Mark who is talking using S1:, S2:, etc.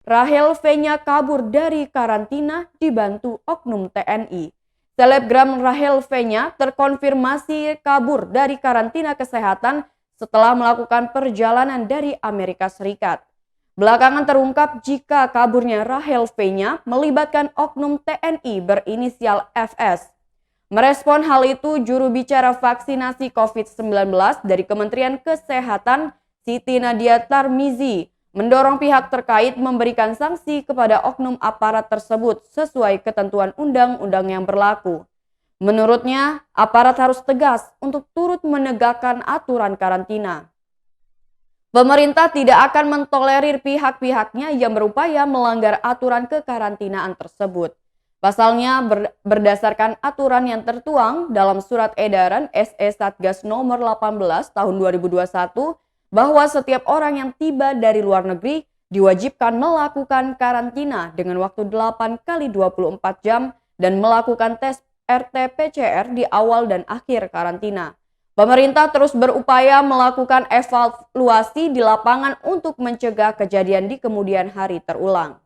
S1: Rahel V-nya kabur dari karantina dibantu oknum TNI. Selebgram Rahel V-nya terkonfirmasi kabur dari karantina kesehatan setelah melakukan perjalanan dari Amerika Serikat. Belakangan terungkap jika kaburnya Rahel V-nya melibatkan oknum TNI berinisial FS. Merespon hal itu, juru bicara vaksinasi COVID-19 dari Kementerian Kesehatan, Siti Nadia Tarmizi, mendorong pihak terkait memberikan sanksi kepada oknum aparat tersebut sesuai ketentuan undang-undang yang berlaku. Menurutnya, aparat harus tegas untuk turut menegakkan aturan karantina. Pemerintah tidak akan mentolerir pihak-pihaknya yang berupaya melanggar aturan kekarantinaan tersebut. Pasalnya berdasarkan aturan yang tertuang dalam Surat Edaran SE Satgas nomor 18 tahun 2021 bahwa setiap orang yang tiba dari luar negeri diwajibkan melakukan karantina dengan waktu 8 kali 24 jam dan melakukan tes RT-PCR di awal dan akhir karantina. Pemerintah terus berupaya melakukan evaluasi di lapangan untuk mencegah kejadian di kemudian hari terulang.